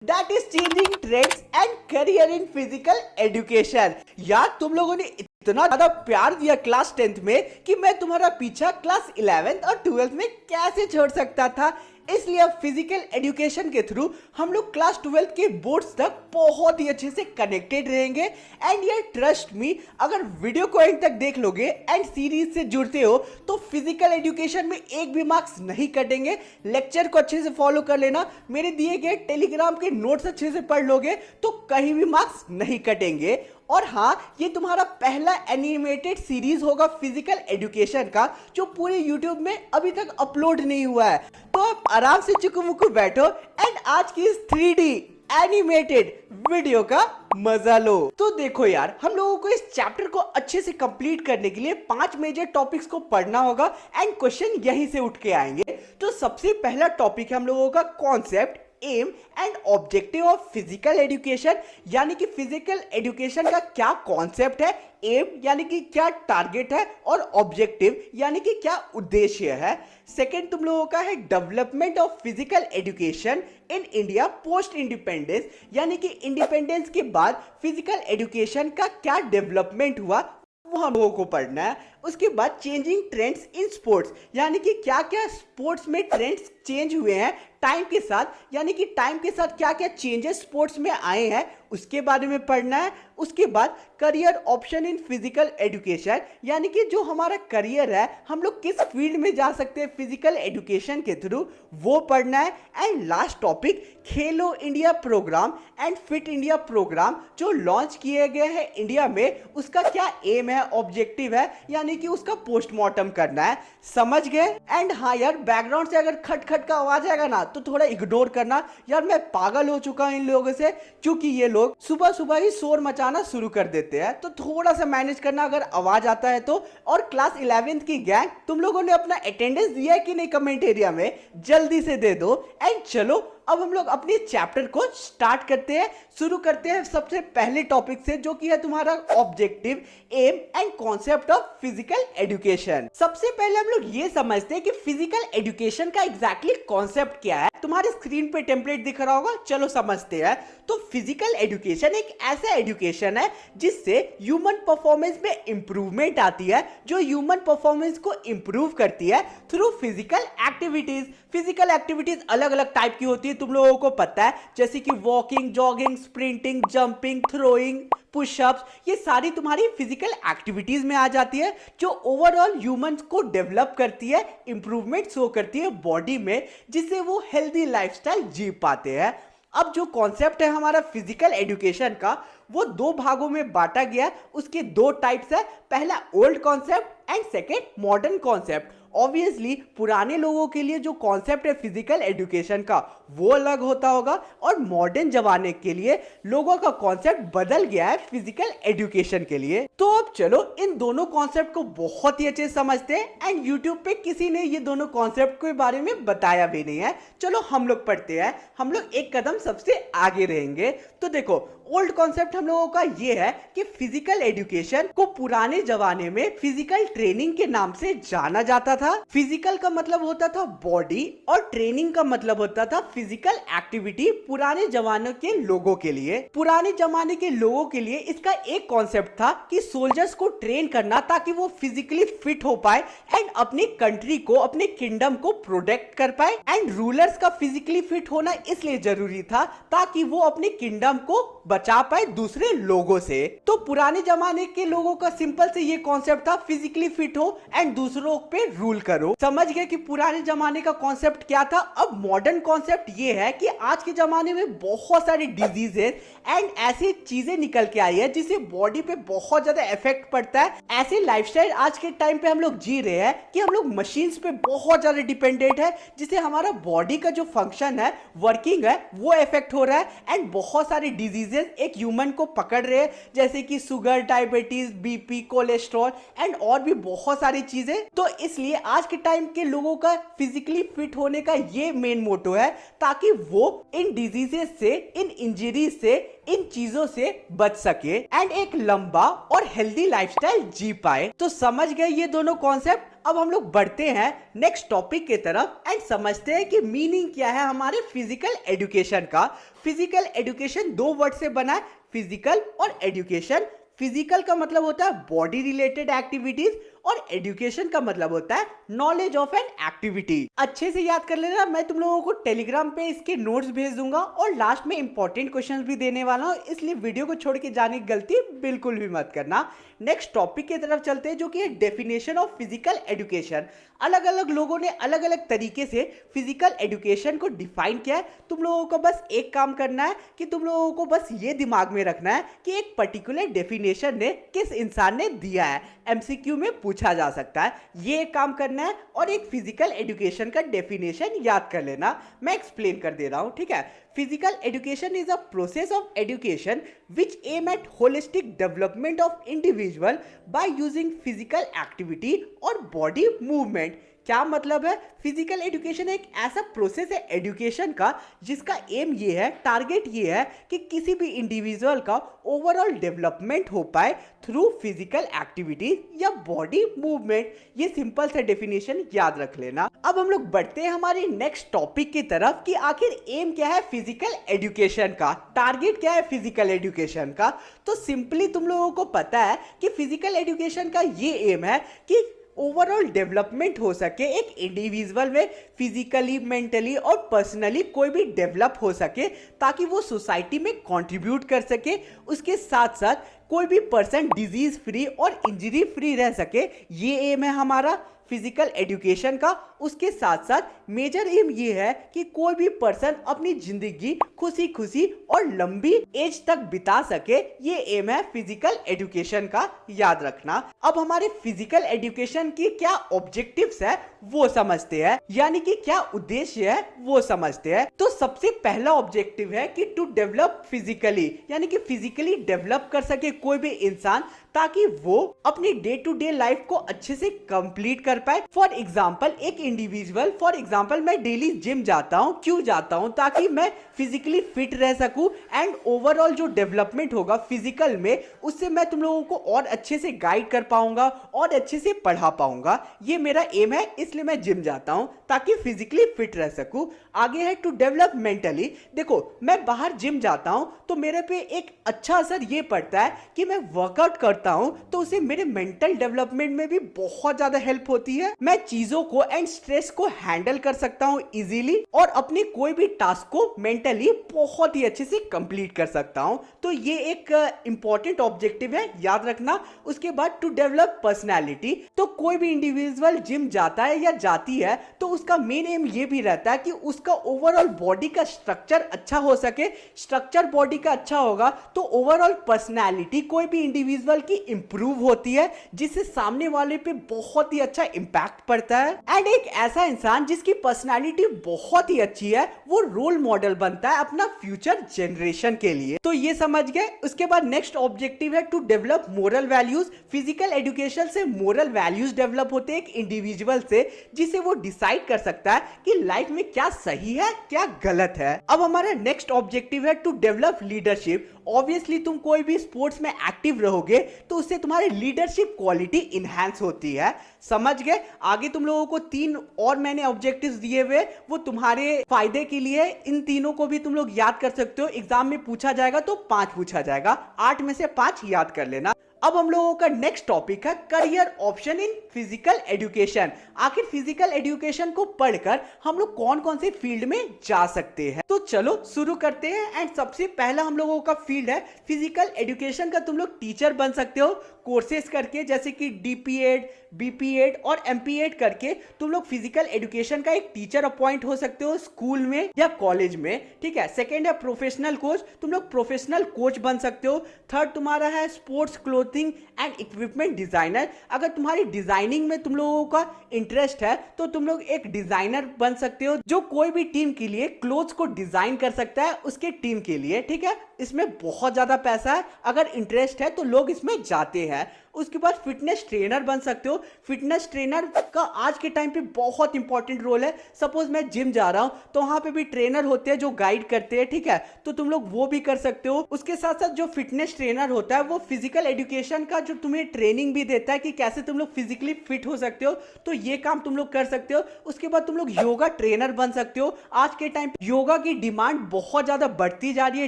That is changing trends and career in physical education. यार तुम लोगों ने इतना ज्यादा प्यार दिया क्लास 10th में कि मैं तुम्हारा पीछा क्लास 11th और 12th में कैसे छोड़ सकता था। इसलिए अब फिजिकल एजुकेशन के थ्रू हम लोग क्लास 12th के बोर्ड्स तक बहुत ही अच्छे से कनेक्टेड रहेंगे। एंड ये ट्रस्ट मी, अगर वीडियो को एंड तक देख लोगे एंड सीरीज से जुड़ते हो तो फिजिकल एजुकेशन में एक भी मार्क्स नहीं कटेंगे। लेक्चर को अच्छे से फॉलो कर लेना, मेरे दिए गए टेलीग्राम के नोट्स अच्छे से पढ़ लोगे तो कहीं भी मार्क्स नहीं कटेंगे। और हाँ, ये तुम्हारा पहला एनिमेटेड सीरीज होगा फिजिकल एजुकेशन का जो पूरे यूट्यूब में अभी तक अपलोड नहीं हुआ है। तो आप आराम से चुकमुकु बैठो एंड आज की इस 3D एनिमेटेड वीडियो का मजा लो। तो देखो यार, हम लोगों को इस चैप्टर को अच्छे से कंप्लीट करने के लिए 5 मेजर टॉपिक्स को पढ़ना होगा एंड क्वेश्चन यहीं से उठ के आएंगे। तो सबसे पहला टॉपिक है हम लोगों का concept, aim and objective of physical education. यानी कि फिजिकल एजुकेशन का क्या कॉन्सेप्ट है, एम यानी कि क्या टारगेट है और ऑब्जेक्टिव यानी कि क्या उद्देश्य है। सेकंड तुम लोगों का है development of physical education in India post independence. यानी कि इंडिपेंडेंस के बाद फिजिकल एजुकेशन का क्या डेवलपमेंट हुआ वो हम लोगों को पढ़ना है। उसके बाद चेंजिंग ट्रेंड्स इन स्पोर्ट्स, यानी कि क्या क्या स्पोर्ट्स में ट्रेंड्स चेंज हुए हैं टाइम के साथ, यानी कि टाइम के साथ क्या क्या चेंजेस स्पोर्ट्स में आए हैं उसके बारे में पढ़ना है। उसके बाद career option in physical education, यानी कि जो हमारा करियर है हम लोग किस फील्ड में जा सकते हैं फिजिकल एजुकेशन के थ्रू, वो पढ़ना है। And last topic Khelo India programme and fit India programme जो लॉन्च किए गए हैं इंडिया में, उसका क्या एम है, ऑब्जेक्टिव है, यानी कि उसका पोस्टमार्टम करना है। समझ गए? एंड हाँ यार, बैकग्राउंड से अगर खट खट का आवाज आएगा ना तो थोड़ा इग्नोर करना यार, मैं पागल हो चुका हूं इन लोगों से, क्योंकि ये लोग सुबह सुबह ही शोर मचाना शुरू कर देते हैं। तो थोड़ा सा मैनेज करना अगर आवाज आता है तो। और क्लास 11th की गैंग, तुम लोगों ने अपना अटेंडेंस दिया है कि नहीं कमेंट एरिया में, जल्दी से दे दो। एंड चलो अब हम लोग अपने चैप्टर को स्टार्ट करते हैं। शुरू करते हैं सबसे पहले टॉपिक से जो कि है तुम्हारा objective, aim and concept of physical education. सबसे पहले हम लोग ये समझते हैं कि फिजिकल एजुकेशन का एग्जैक्टली कॉन्सेप्ट क्या है। तुम्हारे स्क्रीन पे टेम्पलेट दिख रहा होगा, चलो समझते हैं। तो फिजिकल एजुकेशन एक ऐसा एजुकेशन है जिससे ह्यूमन परफॉर्मेंस में इंप्रूवमेंट आती है, जो ह्यूमन परफॉर्मेंस को इंप्रूव करती है through physical activities. Physical activities अलग अलग टाइप की होती है, तुम लोगों को पता है, जैसे कि walking, jogging, sprinting, jumping, throwing, pushups, ये सारी तुम्हारी फिजिकल एक्टिविटीज में आ जाती है जो ओवरऑल ह्यूमंस को डेवलप करती है, इंप्रूवमेंट शो करती है बॉडी में, जिससे वो हेल्दी लाइफस्टाइल जी पाते हैं। अब जो कॉन्सेप्ट है हमारा फिजिकल एजुकेशन का, वो 2 भागों में बांटा गया। उसके 2 टाइप्स है, पहला old concept and second modern concept. Obviously पुराने लोगों के लिए जो कॉन्सेप्ट है फिजिकल एजुकेशन का वो अलग होता होगा, और मॉडर्न जमाने के लिए लोगों का कॉन्सेप्ट बदल गया है फिजिकल एजुकेशन के लिए। तो अब चलो इन दोनों कॉन्सेप्ट को बहुत ही अच्छे से समझते हैं। एंड यूट्यूब पे किसी ने ये दोनों कॉन्सेप्ट के बारे में बताया भी नहीं है, चलो हम लोग पढ़ते हैं। हम लोग एक कदम सबसे आगे रहेंगे। तो देखो, ओल्ड कॉन्सेप्ट हम लोगों का ये है कि फिजिकल एजुकेशन को पुराने जमाने में फिजिकल ट्रेनिंग के नाम से जाना जाता था। फिजिकल का मतलब होता था बॉडी और ट्रेनिंग का मतलब होता था फिजिकल एक्टिविटी पुराने जमाने के लोगों के लिए। पुराने जमाने के लोगों के लिए इसका एक कॉन्सेप्ट था कि सोल्जर्स को ट्रेन करना ताकि वो फिजिकली फिट हो पाए एंड अपनी कंट्री को, अपने किंगडम को प्रोटेक्ट कर पाए। एंड रूलर्स का फिजिकली फिट होना इसलिए जरूरी था ताकि वो अपने किंगडम को बचा पाए दूसरे लोगों से। तो पुराने जमाने के लोगों का सिंपल से ये कॉन्सेप्ट था, फिजिकली फिट हो एंड दूसरों पे रूल करो। समझ गए कि पुराने जमाने का कॉन्सेप्ट क्या था। अब मॉडर्न कॉन्सेप्ट ये है कि आज के जमाने में बहुत सारी डिजीजेस एंड ऐसी चीजें निकल के आई है जिससे बॉडी पे बहुत ज्यादा इफेक्ट पड़ता है। ऐसे लाइफस्टाइल आज के टाइम पे हम लोग जी रहे हैं कि हम लोग मशीन्स पे बहुत ज्यादा डिपेंडेंट है, जिससे हमारा बॉडी का जो फंक्शन है, वर्किंग है, वो इफेक्ट हो रहा है। एंड बहुत सारे डिजीजेस एक ह्यूमन को पकड़ रहे हैं, जैसे कि sugar, diabetes, BP, cholesterol and और भी बहुत सारी चीजें। तो इसलिए आज के टाइम के लोगों का फिजिकली फिट होने का ये मेन मोटो है, ताकि वो इन डिजीजेस से, इन इंजरीज से, इन चीजों से बच सके एंड एक लंबा और हेल्दी लाइफस्टाइल जी पाए। तो समझ गए ये दोनों कॉन्सेप्ट। अब हम लोग बढ़ते हैं नेक्स्ट टॉपिक की तरफ एंड समझते हैं कि मीनिंग क्या है हमारे फिजिकल एजुकेशन का। फिजिकल एजुकेशन दो वर्ड से बना है, फिजिकल और एजुकेशन। फिजिकल का मतलब होता है बॉडी रिलेटेड एक्टिविटीज और एजुकेशन का मतलब होता है नॉलेज ऑफ एन एक्टिविटी। अच्छे से याद कर लेना, मैं तुम लोगों को टेलीग्राम पे इसके नोट्स भेज दूंगा और लास्ट में इंपॉर्टेंट क्वेश्चंस भी देने वाला हूं, इसलिए वीडियो को छोड़ के जाने की गलती बिल्कुल भी मत करना। नेक्स्ट टॉपिक की तरफ चलते हैं, जो कि है डेफिनेशन ऑफ फिजिकल एजुकेशन। अलग अलग लोगों ने अलग अलग तरीके से फिजिकल एजुकेशन को डिफाइन किया है। तुम लोगों को बस एक काम करना है कि तुम लोगों को बस ये दिमाग में रखना है कि एक पर्टिकुलर डेफिनेशन ने किस इंसान ने दिया है, एमसीक्यू में पूछा जा सकता है। ये एक काम करना है और एक फिजिकल एजुकेशन का डेफिनेशन याद कर लेना। मैं एक्सप्लेन कर दे रहा हूं, ठीक है। Physical education is a process of education which aim at holistic development of individual by using physical activity और body movement। क्या मतलब है? फिजिकल एजुकेशन एक ऐसा प्रोसेस है एजुकेशन का जिसका एम ये है, टारगेट ये है कि किसी भी इंडिविजुअल का ओवरऑल डेवलपमेंट हो पाए थ्रू फिजिकल एक्टिविटी या बॉडी मूवमेंट। ये सिंपल सा डेफिनेशन याद रख लेना। अब हम लोग बढ़ते हैं हमारे नेक्स्ट टॉपिक की तरफ कि आखिर एम क्या है फिजिकल एजुकेशन का, टारगेट क्या है फिजिकल एजुकेशन का। तो सिंपली तुम लोगों को पता है कि फिजिकल एजुकेशन का ये एम है कि ओवरऑल डेवलपमेंट हो सके एक इंडिविजुअल में, फिजिकली, मेंटली और पर्सनली कोई भी डेवलप हो सके, ताकि वो सोसाइटी में कंट्रीब्यूट कर सके। उसके साथ साथ कोई भी पर्सन डिजीज फ्री और इंजरी फ्री रह सके। ये एम है हमारा फिजिकल एजुकेशन का। उसके साथ साथ मेजर एम ये है कि कोई भी पर्सन अपनी जिंदगी खुशी खुशी और लंबी एज तक बिता सके। ये एम है फिजिकल एजुकेशन का, याद रखना। अब हमारे फिजिकल एजुकेशन की क्या ऑब्जेक्टिव्स है वो समझते हैं, यानी कि क्या उद्देश्य है वो समझते हैं। तो सबसे पहला ऑब्जेक्टिव है कि टू डेवलप फिजिकली, यानी कि फिजिकली डेवलप कर सके कोई भी इंसान, ताकि वो अपनी डे टू डे लाइफ को अच्छे से कंप्लीट कर पाए। फॉर एग्जाम्पल एक इंडिविजुअल, फॉर एग्जाम्पल मैं डेली जिम जाता हूँ, क्यों जाता हूँ? ताकि मैं फिजिकली फिट रह सकूं एंड ओवरऑल जो डेवलपमेंट होगा फिजिकल में, उससे मैं तुम लोगों को और अच्छे से गाइड कर पाऊंगा और अच्छे से पढ़ा पाऊंगा। ये मेरा एम है, इसलिए मैं जिम जाता हूँ ताकि फिजिकली फिट रह सकूं। आगे है टू डेवलप मेंटली। देखो मैं बाहर जिम जाता हूँ तो मेरे पे एक अच्छा असर ये पड़ता है कि मैं वर्कआउट करता हूँ तो उसे मेरे मेंटल डेवलपमेंट में भी बहुत ज्यादा हेल्प होती है। मैं चीजों को एंड स्ट्रेस को हैंडल कर सकता हूँ इजीली और अपनी कोई भी टास्क को मेंटली बहुत ही अच्छे से कंप्लीट कर सकता हूँ। तो ये एक इंपॉर्टेंट ऑब्जेक्टिव है, याद रखना। उसके बाद टू डेवलप पर्सनैलिटी। तो कोई भी इंडिविजुअल जिम जाता है या जाती है तो उसका मेन एम ये भी रहता है कि उसका ओवरऑल बॉडी का स्ट्रक्चर अच्छा हो सके। स्ट्रक्चर बॉडी का अच्छा होगा तो ओवरऑल पर्सनैलिटी कोई भी इंडिविजुअल की इंप्रूव होती है, जिससे सामने वाले पे बहुत ही अच्छा इंपैक्ट पड़ता है। एंड एक ऐसा इंसान जिसकी पर्सनैलिटी बहुत ही अच्छी है वो रोल मॉडल बनता है अपना फ्यूचर जनरेशन के लिए। तो ये समझ गए। उसके बाद नेक्स्ट ऑब्जेक्टिव है to develop moral values. Physical education से मोरल वैल्यूज डेवलप होते हैं एक इंडिविजुअल से, जिसे वो डिसाइड कर सकता है कि लाइफ में क्या सही है क्या गलत है। अब हमारा नेक्स्ट ऑब्जेक्टिव है टू डेवलप लीडरशिप। ऑब्वियसली तुम कोई भी स्पोर्ट्स में एक्टिव रहोगे तो उससे तुम्हारी लीडरशिप क्वालिटी इनहैंस होती है। समझ गए। आगे तुम लोगों को 3 और मैंने ऑब्जेक्टिव्स दिए हुए, वो तुम्हारे फायदे के लिए। इन तीनों को भी तुम लोग याद कर सकते हो, एग्जाम में पूछा जाएगा तो 5 पूछा जाएगा, 8 में से 5 याद कर लेना। अब हम लोगों का नेक्स्ट टॉपिक है career option in physical education. आखिर फिजिकल एजुकेशन को पढ़कर हम लोग कौन कौन से फील्ड में जा सकते हैं। तो चलो शुरू करते हैं। एंड सबसे पहला हम लोगों का फील्ड है फिजिकल एजुकेशन का। तुम लोग टीचर बन सकते हो कोर्सेज करके, जैसे कि DP.ED, BP.ED और MP.ED करके तुम लोग फिजिकल एजुकेशन का एक टीचर अपॉइंट हो सकते हो स्कूल में या कॉलेज में, ठीक है। सेकेंड है प्रोफेशनल कोच। तुम लोग प्रोफेशनल कोच बन सकते हो। थर्ड तुम्हारा है sports clothing and equipment designer. अगर तुम्हारी डिजाइनिंग में तुम लोगों का इंटरेस्ट है तो तुम लोग एक डिजाइनर बन सकते हो, जो कोई भी टीम के लिए क्लोथ्स को डिजाइन कर सकता है उसके टीम के लिए, ठीक है। इसमें बहुत ज्यादा पैसा है, अगर इंटरेस्ट है तो लोग इसमें जाते हैं। उसके बाद फिटनेस ट्रेनर बन सकते हो। फिटनेस ट्रेनर का आज के टाइम पे बहुत इंपॉर्टेंट रोल है। सपोज मैं जिम जा रहा हूं तो वहां पे भी ट्रेनर होते हैं जो गाइड करते हैं, ठीक है, तो तुम लोग वो भी कर सकते हो। उसके साथ साथ जो फिटनेस ट्रेनर होता है वो फिजिकल एजुकेशन का जो तुम्हें ट्रेनिंग भी देता है कि कैसे तुम लोग फिजिकली फिट हो सकते हो, तो ये काम तुम लोग कर सकते हो। उसके बाद तुम लोग योगा ट्रेनर बन सकते हो। आज के टाइम पे योगा की डिमांड बहुत ज्यादा बढ़ती जा रही है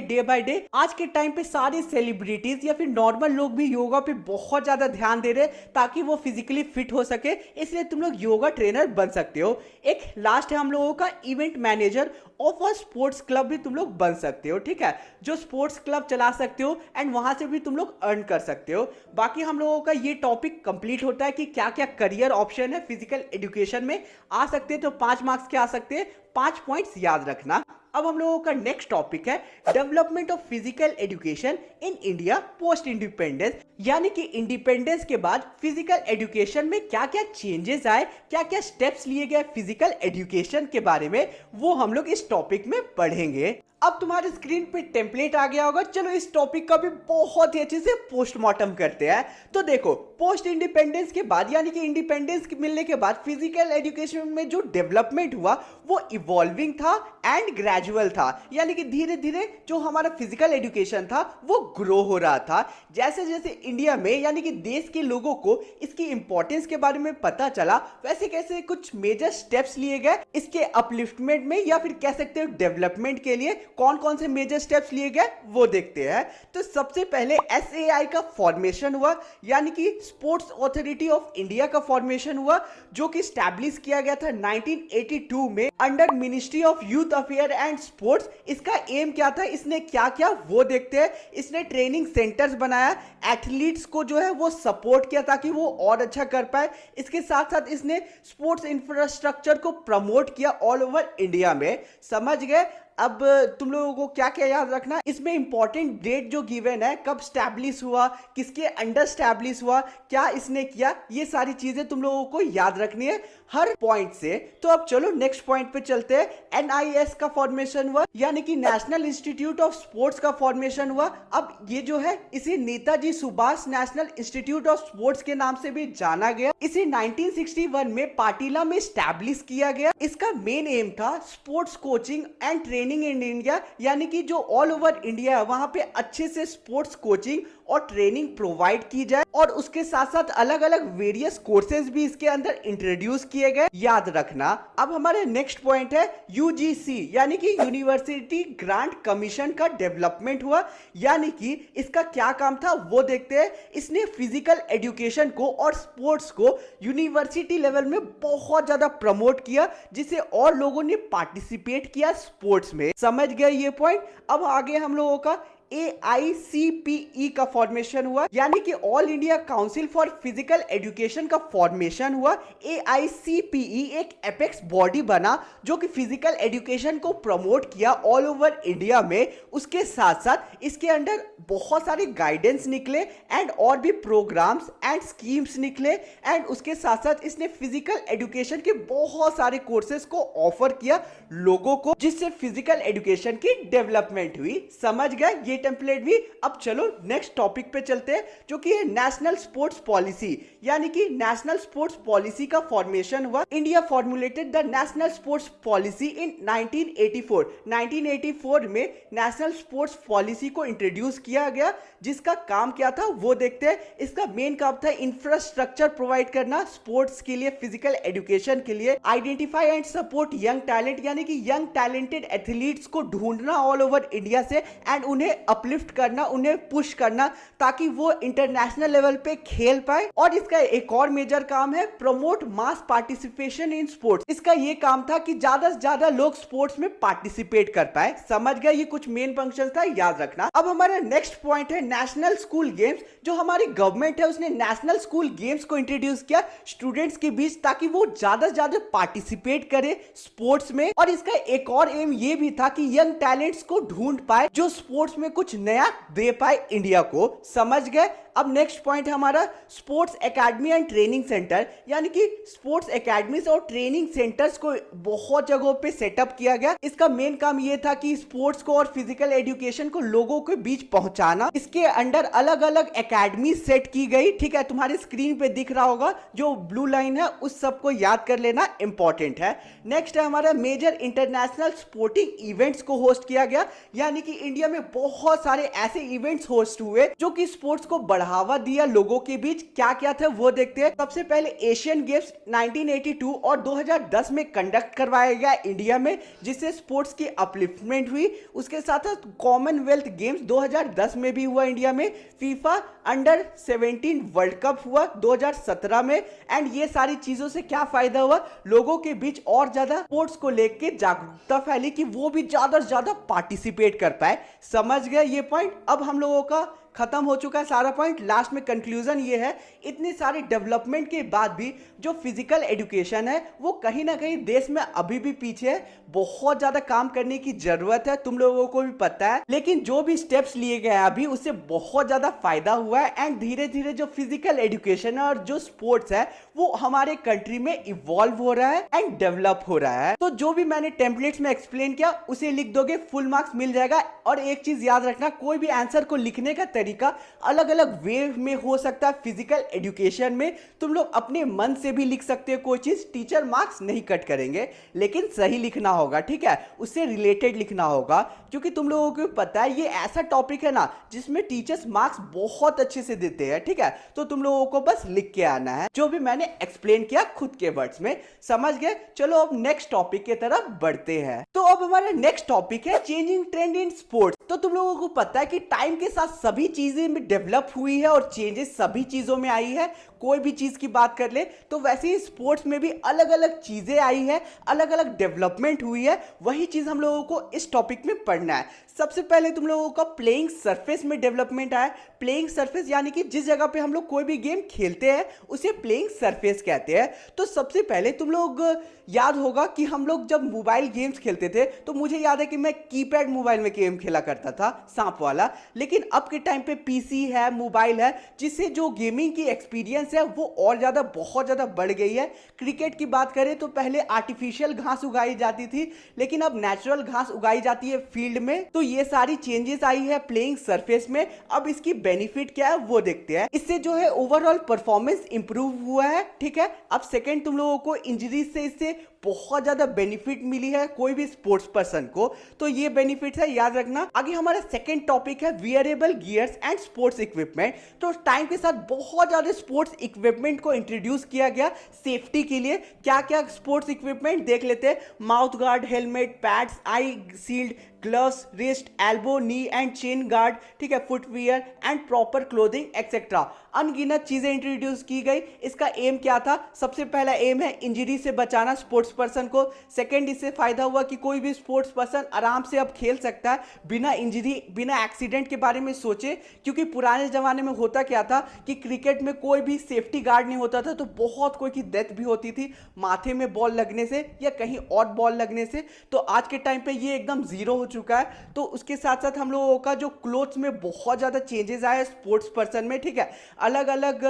डे बाय डे। आज के टाइम पे सारे सेलिब्रिटीज या फिर नॉर्मल लोग भी योगा पे बहुत ज्यादा ध्यान दे रहे हैं ताकि वो फिजिकली फिट हो सके, इसलिए तुम लोग योगा ट्रेनर बन सकते हो। एक लास्ट है हम लोगों का event manager of a sports club भी तुम लोग बन सकते हो, ठीक है, जो स्पोर्ट्स क्लब चला सकते हो एंड वहां से भी तुम लोग अर्न कर सकते हो। बाकी हम लोगों का ये टॉपिक कंप्लीट होता है कि क्या क्या करियर ऑप्शन है फिजिकल एजुकेशन में आ सकते हैं, तो 5 मार्क्स के आ सकते हैं, 5 पॉइंट्स याद रखना। अब हम लोगों का नेक्स्ट टॉपिक है development of physical education in India post independence, यानी कि इंडिपेंडेंस के बाद फिजिकल एजुकेशन में क्या क्या चेंजेस आए, क्या क्या स्टेप्स लिए गए फिजिकल एजुकेशन के बारे में, वो हम लोग इस टॉपिक में पढ़ेंगे। अब तुम्हारे स्क्रीन पे टेम्पलेट आ गया होगा, चलो इस टॉपिक का भी बहुत ही अच्छे से पोस्टमार्टम करते हैं। तो देखो, पोस्ट इंडिपेंडेंस के बाद यानी कि इंडिपेंडेंस मिलने के बाद फिजिकल एजुकेशन में जो डेवलपमेंट हुआ वो इवॉल्विंग था एंड ग्रेजुअल था, यानी कि धीरे धीरे जो हमारा फिजिकल एजुकेशन था वो ग्रो हो रहा था। जैसे जैसे इंडिया में यानी कि देश के लोगों को इसकी इंपॉर्टेंस के बारे में पता चला, वैसे कैसे कुछ मेजर स्टेप्स लिए गए इसके अपलिफ्टमेंट में या फिर कह सकते हो डेवलपमेंट के लिए। कौन कौन से मेजर स्टेप्स लिए गए वो देखते हैं। तो सबसे पहले एसएआई का फॉर्मेशन हुआ, यानी कि स्पोर्ट्स अथॉरिटी ऑफ इंडिया का फॉर्मेशन हुआ, जो कि स्टैब्लिश किया गया था 1982 में under ministry of youth affair and sports. इसका एम क्या था, इसने क्या किया वो देखते हैं। इसने ट्रेनिंग सेंटर्स बनाया, एथलीट्स को जो है वो सपोर्ट किया ताकि वो और अच्छा कर पाए। इसके साथ साथ इसने स्पोर्ट्स इंफ्रास्ट्रक्चर को प्रमोट किया ऑल ओवर इंडिया में। समझ गए? अब तुम लोगों को क्या क्या याद रखना, इसमें इंपॉर्टेंट डेट जो गिवन है, कब स्टैब्लिश हुआ, किसके अंडर स्टैब्लिश हुआ, क्या इसने किया, ये सारी चीजें तुम लोगों को याद रखनी है हर पॉइंट से। तो अब चलो नेक्स्ट पॉइंट पे चलते हैं। एनआईएस का फॉर्मेशन हुआ, यानी कि नेशनल इंस्टीट्यूट ऑफ स्पोर्ट्स का फॉर्मेशन हुआ। अब ये जो है इसे Netaji Subhash national institute of sports के नाम से भी जाना गया। इसे 1961 में पाटीला में स्टैब्लिश किया गया। इसका मेन एम था sports coaching and training in India, यानी कि जो ऑल ओवर इंडिया है वहां पे अच्छे से स्पोर्ट्स कोचिंग और ट्रेनिंग प्रोवाइड की जाए, और उसके साथ साथ अलग अलग वेरियस कोर्सेज भी इसके अंदर इंट्रोड्यूस किए गए, याद रखना। अब हमारे नेक्स्ट पॉइंट है यूजीसी, यानी कि यूनिवर्सिटी ग्रांट कमीशन का डेवलपमेंट हुआ, यानी कि इसका क्या काम था वो देखते हैं। इसने फिजिकल एजुकेशन को और स्पोर्ट्स को यूनिवर्सिटी लेवल में बहुत ज्यादा प्रमोट किया, जिससे और लोगों ने पार्टिसिपेट किया स्पोर्ट्स में। समझ गए ये पॉइंट? अब आगे हम लोगों का AICPE का फॉर्मेशन हुआ, यानी कि all India council for physical education का फॉर्मेशन हुआ। AICPE एक एपेक्स बॉडी बना जो कि फिजिकल एजुकेशन को प्रमोट किया ऑल ओवर इंडिया में। उसके साथ साथ इसके अंडर बहुत सारे गाइडेंस निकले एंड और भी प्रोग्राम्स एंड स्कीम्स निकले, एंड उसके साथ साथ इसने फिजिकल एजुकेशन के बहुत सारे कोर्सेज को ऑफर किया लोगों को, जिससे फिजिकल एजुकेशन की डेवलपमेंट हुई। समझ गए ये टेम्पलेट भी? अब चलो नेक्स्ट टॉपिक पे चलते हैं, जो कि है नेशनल स्पोर्ट्स पॉलिसी, यानी कि नेशनल स्पोर्ट्स पॉलिसी का फॉर्मेशन हुआ। India formulated the national sports policy in 1984। 1984 में नेशनल स्पोर्ट्स पॉलिसी को इंट्रोड्यूस किया गया, जिसका काम क्या था वो देखते हैं। इसका मेन काम था इंफ्रास्ट्रक्चर प्रोवाइड करना स्पोर्ट्स के लिए, फिजिकल एजुकेशन के लिए, identify and support young talent, यानी कि यंग टैलेंटेड एथलीट्स को ढूंढना ऑल ओवर इंडिया से एंड उन्हें अपलिफ्ट करना, उन्हें पुश करना ताकि वो इंटरनेशनल लेवल पे खेल पाए। और इसका एक और मेजर काम है promote mass participation in sports. इसका ये काम था कि ज्यादा से ज्यादा लोग स्पोर्ट्स में पार्टिसिपेट कर पाए। समझ गए? ये कुछ मेन फंक्शन था, याद रखना। अब हमारा नेक्स्ट पॉइंट है नेशनल स्कूल गेम्स। जो हमारी गवर्नमेंट है उसने नेशनल स्कूल गेम्स को इंट्रोड्यूस किया स्टूडेंट्स के बीच, ताकि वो ज्यादा से ज्यादा पार्टिसिपेट करे स्पोर्ट्स में। और इसका एक और एम ये भी था कि यंग टैलेंट्स को ढूंढ पाए जो स्पोर्ट्स में कुछ नया दे पाए इंडिया को। समझ गए? अब नेक्स्ट पॉइंट है हमारा sports academy and training centre, यानी कि स्पोर्ट्स एकेडमीज और ट्रेनिंग सेंटर्स को बहुत जगहों पे सेटअप किया गया। इसका मेन काम ये था कि स्पोर्ट्स को और फिजिकल एजुकेशन को लोगों के बीच पहुंचाना। इसके अंडर अलग अलग एकेडमी सेट की गई, ठीक है, तुम्हारी स्क्रीन पे दिख रहा होगा जो ब्लू लाइन है, उस सबको याद कर लेना इंपॉर्टेंट है। नेक्स्ट है हमारा मेजर इंटरनेशनल स्पोर्टिंग इवेंट्स को होस्ट किया गया, यानी कि इंडिया में बहुत सारे ऐसे इवेंट्स होस्ट हुए जो कि स्पोर्ट्स को बढ़ावा दिया लोगों के बीच। क्या क्या था वो देखते हैं। सबसे पहले एशियन गेम्स 1982 और 2010 में कंडक्ट करवाया गया इंडिया में, जिससे स्पोर्ट्स की अपलिफ्टमेंट हुई। उसके साथ साथ कॉमनवेल्थ गेम्स 2010 में भी हुआ इंडिया में। फीफा अंडर 17 वर्ल्ड कप हुआ 2017 में। एंड ये सारी चीजों से क्या फायदा हुआ, लोगों के बीच और ज्यादा स्पोर्ट्स को लेकर जागरूकता फैली कि वो भी ज्यादा से ज्यादा पार्टिसिपेट कर पाए। समझ गए ये पॉइंट। अब हम लोगों का खत्म हो चुका है सारा पॉइंट। लास्ट में कंक्लूजन ये है, इतने सारे डेवलपमेंट के बाद भी जो फिजिकल एजुकेशन है वो कहीं ना कहीं देश में अभी भी पीछे है। बहुत ज्यादा काम करने की जरूरत है, तुम लोगों को भी पता है। लेकिन जो भी स्टेप्स लिए गए अभी उससे बहुत ज्यादा फायदा हुआ है। एंड धीरे धीरे जो फिजिकल एजुकेशन है और जो स्पोर्ट्स है वो हमारे कंट्री में इवॉल्व हो रहा है एंड डेवलप हो रहा है। तो जो भी मैंने टेम्पलेट्स में एक्सप्लेन किया उसे लिख दोगे, फुल मार्क्स मिल जाएगा। और एक चीज याद रखना, कोई भी आंसर को लिखने का तरीका अलग अलग वे में हो सकता है। फिजिकल एजुकेशन में तुम लोग अपने मन से भी लिख सकते हो कोई चीज, टीचर मार्क्स नहीं कट करेंगे, लेकिन सही लिखना होगा, ठीक है, उससे रिलेटेड लिखना होगा। क्योंकि तुम लोगों को पता है ये ऐसा टॉपिक है ना जिसमें टीचर्स मार्क्स बहुत अच्छे से देते हैं, ठीक है। तो तुम लोगों को बस लिख के आना है जो भी मैंने एक्सप्लेन किया खुद के वर्ड्स में। समझ गए? चलो अब नेक्स्ट टॉपिक की तरफ बढ़ते हैं। तो अब हमारा नेक्स्ट टॉपिक है चेंजिंग ट्रेंड इन स्पोर्ट्स। तो तुम लोगों को पता है कि टाइम के साथ सभी चीजें में डेवलप हुई है और चेंजेस सभी चीजों में आई है। कोई भी चीज की बात कर ले तो वैसे ही स्पोर्ट्स में भी अलग अलग चीजें आई है, अलग अलग डेवलपमेंट हुई है। वही चीज हम लोगों को इस टॉपिक में पढ़ना है। सबसे पहले तुम लोगों का प्लेइंग सरफेस में डेवलपमेंट आया। प्लेइंग सरफेस यानी कि जिस जगह पे हम लोग कोई भी गेम खेलते हैं उसे प्लेइंग सरफेस कहते हैं। तो सबसे पहले तुम लोग याद होगा कि हम लोग जब मोबाइल गेम्स खेलते थे तो मुझे याद है कि मैं कीपैड मोबाइल में गेम खेला करता था, सांप वाला। लेकिन अब के टाइम पे पीसी है, मोबाइल है, जिससे जो गेमिंग की एक्सपीरियंस है वो और ज्यादा बहुत ज्यादा बढ़ गई है। क्रिकेट की बात करें तो पहले आर्टिफिशियल घास उगाई जाती थी, लेकिन अब नेचुरल घास उगाई जाती है फील्ड में। तो ये सारी चेंजेस आई है प्लेइंग सरफेस में। अब इसकी बेनिफिट क्या है वो देखते हैं। इससे जो है ओवरऑल परफॉर्मेंस इंप्रूव हुआ है, ठीक है। अब सेकंड, तुम लोगों को इंजरीज से इससे बहुत ज्यादा बेनिफिट मिली है कोई भी स्पोर्ट्स पर्सन को। तो ये बेनिफिट है, याद रखना। आगे हमारा सेकंड टॉपिक है wearable gears and sports equipment. तो टाइम के साथ बहुत ज्यादा स्पोर्ट्स इक्विपमेंट को इंट्रोड्यूस किया गया सेफ्टी के लिए। क्या क्या स्पोर्ट्स इक्विपमेंट देख लेते हैं। Mouth guard, helmet, pads, I shield, gloves, wrist, elbow, knee and chain guard, ठीक है, footwear and proper clothing etcetera. अनगिनत चीजें इंट्रोड्यूस की गई। इसका एम क्या था? सबसे पहला एम है इंजरी से बचाना स्पोर्ट्स पर्सन को। सेकंड, इससे फायदा हुआ कि कोई भी स्पोर्ट्स पर्सन आराम से अब खेल सकता है बिना इंजरी, बिना एक्सीडेंट के बारे में सोचे। क्योंकि पुराने जमाने में होता क्या था कि क्रिकेट में कोई भी सेफ्टी गार्ड नहीं होता था, तो बहुत कोई की डेथ भी होती थी माथे में बॉल लगने से या कहीं और बॉल लगने से। तो आज के टाइम पे ये एकदम जीरो हो चुका है। तो उसके साथ साथ हम लोगों का जो क्लोथ्स में बहुत ज्यादा चेंजेस आए स्पोर्ट्स पर्सन में, ठीक है। अलग अलग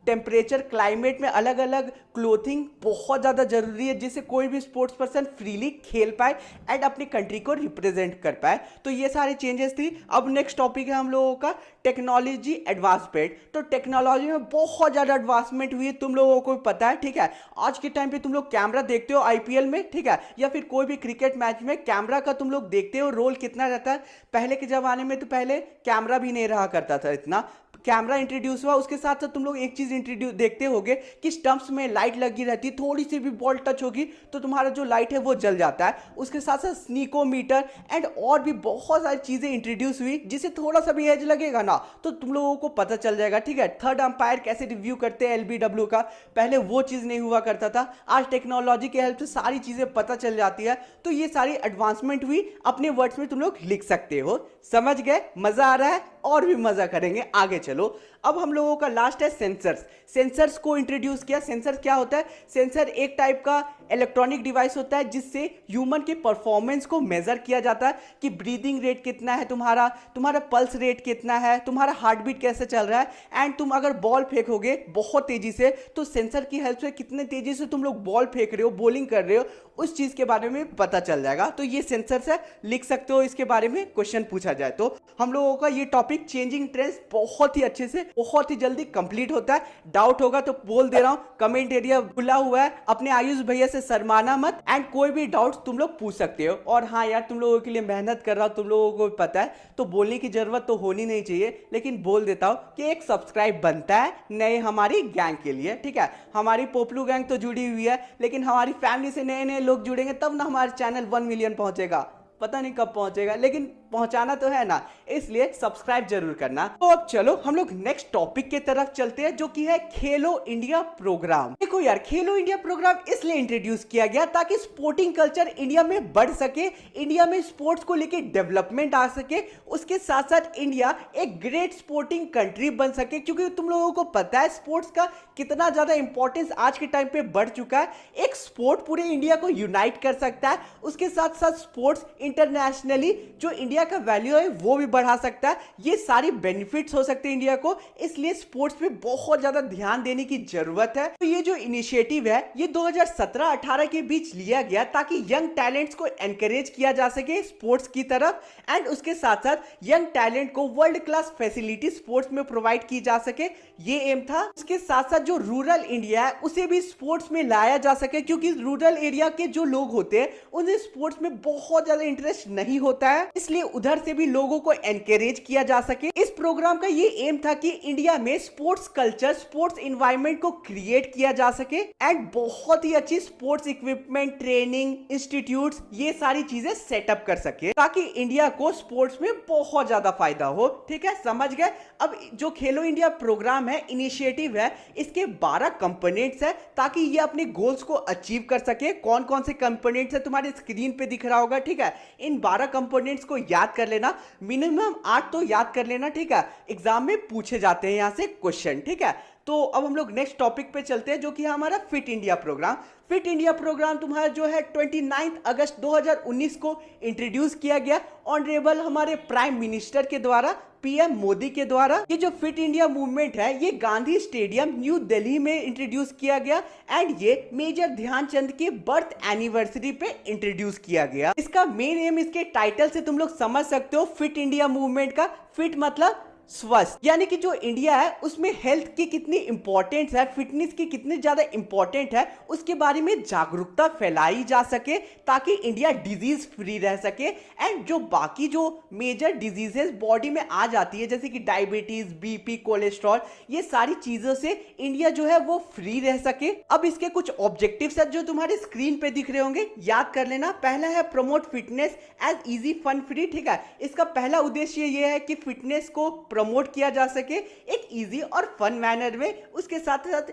टेम्परेचर, क्लाइमेट में अलग अलग क्लोथिंग बहुत ज़्यादा जरूरी है, जिससे कोई भी स्पोर्ट्स पर्सन फ्रीली खेल पाए एंड अपनी कंट्री को रिप्रेजेंट कर पाए। तो ये सारे चेंजेस थी। अब नेक्स्ट टॉपिक है हम लोगों का टेक्नोलॉजी एडवांसमेंट। तो टेक्नोलॉजी में बहुत ज़्यादा एडवांसमेंट हुई है, तुम लोगों को पता है, ठीक है। आज के टाइम पे तुम लोग कैमरा देखते हो आईपीएल में, ठीक है, या फिर कोई भी क्रिकेट मैच में कैमरा का तुम लोग देखते हो रोल कितना रहता है। पहले के ज़माने में तो पहले कैमरा भी नहीं रहा करता था, इतना कैमरा इंट्रोड्यूस हुआ। उसके साथ साथ तुम लोग एक चीज इंट्रोड्यूस देखते होगे कि स्टंप्स में लाइट लगी रहती है, थोड़ी सी भी बॉल टच होगी तो तुम्हारा जो लाइट है वो जल जाता है। उसके साथ साथ स्नीकोमीटर एंड और भी बहुत सारी चीजें इंट्रोड्यूस हुई, जिससे थोड़ा सा भी एज लगेगा ना तो तुम लोगों को पता चल जाएगा, ठीक है। थर्ड अंपायर कैसे रिव्यू करते हैं एलबीडब्ल्यू का, पहले वो चीज नहीं हुआ करता था। आज टेक्नोलॉजी की हेल्प से सारी चीजें पता चल जाती है। तो ये सारी एडवांसमेंट हुई, अपने वर्ड्स में तुम लोग लिख सकते हो। समझ गए? मजा आ रहा है? और भी मजा करेंगे, आगे चलो। अब हम लोगों का लास्ट है सेंसर्स। सेंसर्स को इंट्रोड्यूस किया। सेंसर क्या होता है? सेंसर एक टाइप का इलेक्ट्रॉनिक डिवाइस होता है जिससे ह्यूमन के परफॉर्मेंस को मेजर किया जाता है कि ब्रीदिंग रेट कितना है तुम्हारा, तुम्हारा पल्स रेट कितना है, तुम्हारा हार्ट बीट कैसे चल रहा है। एंड तुम अगर बॉल फेंकोगे बहुत तेजी से तो सेंसर की हेल्प से कितने तेजी से तुम लोग बॉल फेंक रहे हो, बॉलिंग कर रहे हो, उस चीज के बारे में पता चल जाएगा। तो ये सेंसर से लिख सकते हो, इसके बारे में क्वेश्चन पूछा जाए तो। हम लोगों का ये टॉपिक चेंजिंग ट्रेंड्स बहुत ही अच्छे से बहुत ही जल्दी कंप्लीट होता है। डाउट होगा तो बोल दे रहा हूं, कमेंट एरिया खुला हुआ है, अपने आयुष भैया से शर्माना मत। एंड कोई भी डाउट तुम लोग पूछ सकते हो। और हाँ यार, तुम लोगों के लिए मेहनत कर रहा हूं, तुम लोगों को पता है, तो बोलने की जरूरत तो होनी नहीं चाहिए, लेकिन बोल देता हूं कि एक सब्सक्राइब बनता है नए हमारी गैंग के लिए। ठीक है, हमारी पोपलू गैंग तो जुड़ी हुई है, लेकिन हमारी फैमिली से नए नए लोग जुड़ेंगे तब ना हमारा चैनल 1 मिलियन पहुंचेगा। पता नहीं कब पहुंचेगा, लेकिन पहुंचाना तो है ना, इसलिए सब्सक्राइब जरूर करना। तो अब चलो हम लोग नेक्स्ट टॉपिक की तरफ चलते हैं, जो कि है खेलो इंडिया प्रोग्राम। देखो यार, खेलो इंडिया प्रोग्राम इसलिए इंट्रोड्यूस किया गया ताकि स्पोर्टिंग कल्चर इंडिया में बढ़ सके, इंडिया में स्पोर्ट्स को लेके डेवलपमेंट आ सके, उसके साथ साथ इंडिया एक ग्रेट स्पोर्टिंग कंट्री बन सके। क्योंकि तुम लोगों को पता है स्पोर्ट्स का कितना ज्यादा इंपॉर्टेंस आज के टाइम पे बढ़ चुका है। एक स्पोर्ट पूरे इंडिया को यूनाइट कर सकता है, उसके साथ साथ स्पोर्ट्स इंटरनेशनली जो इंडिया का वैल्यू है वो भी बढ़ा सकता है। ये सारी बेनिफिट्स हो सकते हैं इंडिया को, इसलिए स्पोर्ट्स पे बहुत ज्यादा ध्यान देने की जरूरत है। तो ये जो इनिशिएटिव है ये 2017-18 के बीच लिया गया ताकि यंग टैलेंट्स को एनकरेज किया जा सके स्पोर्ट्स की तरफ, एंड उसके साथ साथ यंग टैलेंट को वर्ल्ड क्लास फैसिलिटी स्पोर्ट्स में प्रोवाइड की जा सके, ये एम था। उसके साथ साथ जो रूरल इंडिया है उसे भी स्पोर्ट्स में लाया जा सके, क्योंकि रूरल एरिया के जो लोग होते हैं उन्हें स्पोर्ट्स में बहुत ज्यादा इंटरेस्ट नहीं होता है, इसलिए उधर से भी लोगों को एनकरेज किया जा सके। इस प्रोग्राम का ये एम था कि इंडिया में स्पोर्ट्स कल्चर, स्पोर्ट्स इन्वायरमेंट को क्रिएट किया जा सके, एंड बहुत ही अच्छी स्पोर्ट्स इक्विपमेंट, ट्रेनिंग इंस्टीट्यूट्स, ये सारी चीजें सेटअप कर सके ताकि इंडिया को स्पोर्ट्स में बहुत ज्यादा फायदा हो। ठीक है, समझ गए। अब जो खेलो इंडिया प्रोग्राम है, इनिशिएटिव है, इसके 12 कंपोनेंट्स है ताकि ये अपने गोल्स को अचीव कर सके। कौन कौन से कंपोनेंट्स है तुम्हारे स्क्रीन पे दिख रहा होगा। ठीक है, इन 12 कंपोनेंट्स को याद कर लेना, मिनिमम 8 तो याद कर लेना। ठीक है, एग्जाम में पूछे जाते हैं यहां से क्वेश्चन। ठीक है, तो अब हम लोग नेक्स्ट टॉपिक पे चलते हैं, जो कि हमारा fit India programme. Fit India programme तुम्हारा जो है 29 अगस्त 2019 को इंट्रोड्यूस किया गया ऑनरेबल हमारे प्राइम मिनिस्टर के द्वारा, पीएम मोदी के द्वारा। ये जो फिट इंडिया मूवमेंट है ये गांधी स्टेडियम न्यू दिल्ली में इंट्रोड्यूस किया गया, एंड ये मेजर ध्यानचंद के बर्थ एनिवर्सरी पे इंट्रोड्यूस किया गया। इसका मेन एम, इसके टाइटल से तुम लोग समझ सकते हो फिट इंडिया मूवमेंट का। फिट मतलब स्वस्थ, यानी कि जो इंडिया है उसमें हेल्थ की कितनी इंपॉर्टेंस है, फिटनेस की कितनी ज्यादा इंपॉर्टेंट है, उसके बारे में जागरूकता फैलाई जा सके ताकि इंडिया डिजीज फ्री रह सके। एंड जो बाकी जो मेजर डिजीजेस बॉडी में आ जाती है, जैसे कि डायबिटीज, बीपी, कोलेस्ट्रॉल, ये सारी चीजों से इंडिया जो है वो फ्री रह सके। अब इसके कुछ ऑब्जेक्टिव्स है जो तुम्हारे स्क्रीन पे दिख रहे होंगे, याद कर लेना। पहला है promote fitness as easy fun free. ठीक है, इसका पहला उद्देश्य ये है कि फिटनेस को प्रमोट किया जा सके एक इजी और फन मैनर में। उसके साथ साथ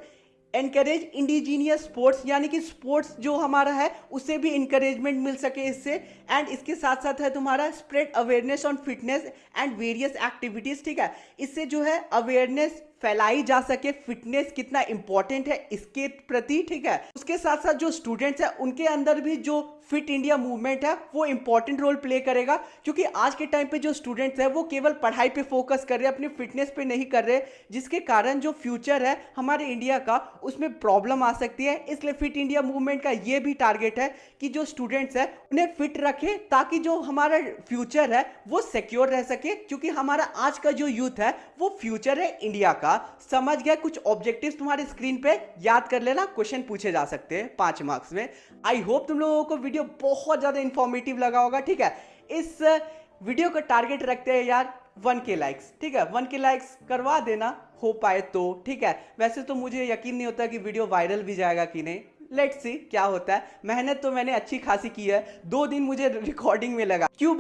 एनकरेज इंडिजीनियस स्पोर्ट्स, यानी कि स्पोर्ट्स जो हमारा है उसे भी इंकरेजमेंट मिल सके इससे। एंड इसके साथ साथ है तुम्हारा spread awareness on fitness and various activities. ठीक है, इससे जो है अवेयरनेस फैलाई जा सके, फिटनेस कितना इंपॉर्टेंट है इसके प्रति। ठीक है, उसके साथ साथ जो स्टूडेंट्स हैं उनके अंदर भी जो फिट इंडिया मूवमेंट है वो इंपॉर्टेंट रोल प्ले करेगा, क्योंकि आज के टाइम पे जो स्टूडेंट्स हैं वो केवल पढ़ाई पे फोकस कर रहे हैं, अपनी फिटनेस पे नहीं कर रहे, जिसके कारण जो फ्यूचर है हमारे इंडिया का उसमें प्रॉब्लम आ सकती है। इसलिए फिट इंडिया मूवमेंट का ये भी टारगेट है कि जो स्टूडेंट्स हैं उन्हें फिट रखे ताकि जो हमारा फ्यूचर है वो सिक्योर रह सके, क्योंकि हमारा आज का जो यूथ है वो फ्यूचर है इंडिया का। समझ गया? कुछ ऑब्जेक्टिव्स तुम्हारे स्क्रीन पे याद कर लेना, क्वेश्चन पूछे जा सकते हैं 5 मार्क्स में। आई होप तुम लोगों को वीडियो बहुत ज्यादा इंफॉर्मेटिव लगा होगा। ठीक है, इस वीडियो का टारगेट रखते हैं यार 1K लाइक्स। ठीक है, 1K लाइक्स करवा देना हो पाए तो। ठीक है, वैसे तो मुझे यकीन नहीं होता कि वीडियो वायरल भी जाएगा कि नहीं, लेट्स सी क्या होता है। मेहनत तो मैंने अच्छी खासी की है, 2 दिन मुझे रिकॉर्डिंग में लगा। क्यों